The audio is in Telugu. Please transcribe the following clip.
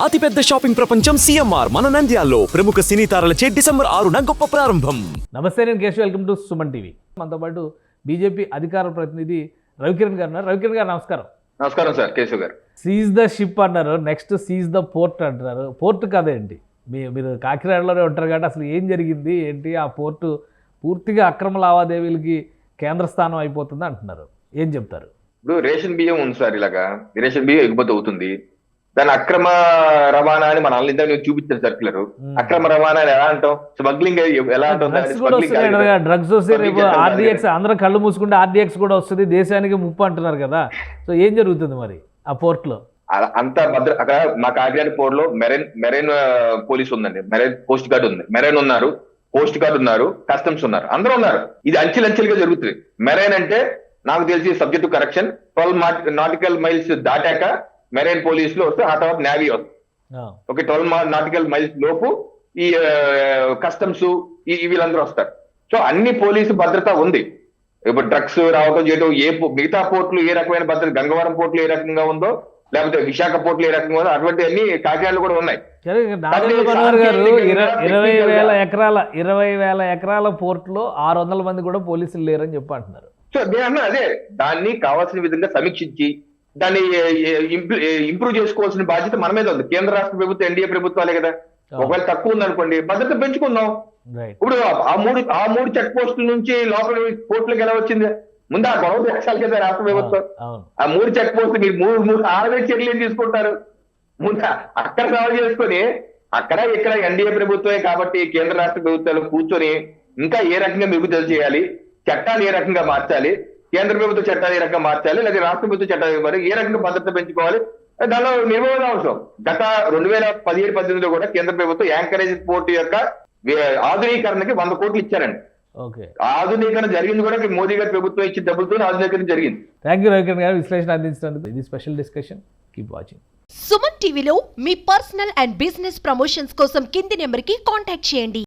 అతిపెద్ద షాపింగ్ ప్రపంచం సిఎంఆర్ మన నంద్యాలలో ప్రముఖ సినీ తారలచే డిసెంబర్ 6న గొప్ప ప్రారంభం. నమస్తే, నేను Keshav. Welcome to Suman TV. మనతో పాటు బీజేపీ అధికార ప్రతినిధి రవికిరణ్ గారు ఉన్నారు. రవికిరణ్ గారు నమస్కారం. నమస్కారం సార్, కేశవ్ గారు. సీజ్ ద షిప్ అన్నారు, నెక్స్ట్ సీజ్ ద పోర్ట్ అంటున్నారు. పోర్ట్ కదేంటి? మీరు కాకినాడలోనే ఉంటారు కాబట్టి అసలు ఏం జరిగింది ఏంటి? ఆ పోర్టు పూర్తిగా అక్రమ లావాదేవీలకి కేంద్ర స్థానం అయిపోతుంది అంటున్నారు. ఏం చెప్తారు? ఇప్పుడు రేషన్ బియ్యం ఉంది సార్, ఇలాగా రేషన్ బియ్యం ఎగుమతి అవుతుంది. దాని అక్రమ రవాణా అని మన ఇంత చూపించారు సర్క్యులర్. అక్రమ రవాణా అని ఎలా అంటాం? స్మగ్లింగ్ ఎలా అంటాం? డ్రగ్స్ వస్తే రేపు ఆర్డీఎక్స్, అందరం కళ్ళు మూసుకుంటే ఆర్డీఎక్స్ కూడా వస్తుంది, దేశానికి ముప్పు అంటున్నారు కదా. సో ఏం జరుగుతుంది మరి ఆ పోర్ట్ లో? అంత భద్ర అక్కడ మా కాకినాడ పోర్ట్ లో మెరైన్ పోలీస్ ఉందండి, మెరైన్ కోస్ట్ గార్డ్ ఉంది, మెరైన్ ఉన్నారు, కోస్ట్ గార్డ్ ఉన్నారు, కస్టమ్స్ ఉన్నారు, అందరూ ఉన్నారు. ఇది అంచెలంచెలుగా జరుగుతుంది. మెరైన్ అంటే నాకు తెలిసి subject to correction 12 nautical miles దాటాక మెరైన్ పోలీసులు వస్తే, ఆ తర్వాత నేవీ వస్తుంది. ఓకే, 12 నాటికల్ మైల్స్ లోపు ఈ కస్టమ్స్ వీళ్ళందరూ వస్తారు. సో అన్ని పోలీసు భద్రత ఉంది. ఇప్పుడు డ్రగ్స్ రావడం చేయడం, మిగతా పోర్టులు ఏ రకమైన భద్రత, గంగవరం పోర్టులు ఏ రకంగా ఉందో, లేకపోతే విశాఖ పోర్టులు ఏ రకంగా ఉందో, అటువంటి అన్ని కాకినాడలో కూడా ఉన్నాయి. 20,000 ఎకరాల పోర్టులో 600 మంది కూడా పోలీసులు లేరని చెప్పి అంటున్నారు. సో నేను అదే, దాన్ని కావాల్సిన విధంగా సమీక్షించి దాన్ని ఇంప్రూవ్ చేసుకోవాల్సిన బాధ్యత మన మీద ఉంది. కేంద్ర రాష్ట్ర ప్రభుత్వం, ఎన్డీఏ ప్రభుత్వాలే కదా. ఒకవేళ తక్కువ ఉందనుకోండి, భద్రత పెంచుకుందాం. ఇప్పుడు ఆ మూడు చెక్ పోస్టుల నుంచి లోపల పోర్టులకు ఎలా వచ్చింది? ముందు ఆ గొడవ దేశాలు కదా రాష్ట్ర ప్రభుత్వం. ఆ 3 చెక్ పోస్టులు మీరు 6 చర్యలు తీసుకుంటారు. ముందు అక్కడ సాల్వ్ చేసుకొని, అక్కడ ఇక్కడ ఎన్డీఏ ప్రభుత్వమే కాబట్టి కేంద్ర రాష్ట్ర ప్రభుత్వాలు కూర్చొని ఇంకా ఏ రకంగా మెరుగుదల చేయాలి, చట్టాలు ఏ రకంగా మార్చాలి, కేంద్ర ప్రభుత్వ చట్టాలు ఏ రకంగా మార్చాలి, లేదా రాష్ట్ర ప్రభుత్వ చట్టాలు ఏ రకంగా భద్రత పెంచుకోవాలి, దానిలో నిర్వహణ అవసరం. గత 2017-18లో కూడా కేంద్ర ప్రభుత్వం యాంకరేజ్ పోర్ట్ యొక్క ఆధునీకరణకి 100 కోట్లు ఇచ్చారండి. ఆధునీకరణ జరిగింది కూడా మోదీ గారి ప్రభుత్వం ఇచ్చిన డబ్బులతో ఆధునీకరణ జరిగింది. థ్యాంక్ యూ రవికిరణ్ గారు విశ్లేషణ అందించినందుకు. ఇది special discussion. Keep watching. Suman టీవీలో మీ పర్సనల్ అండ్ బిజినెస్ ప్రమోషన్స్ కోసం కింది నెంబర్కి కాంటాక్ట్ చేయండి.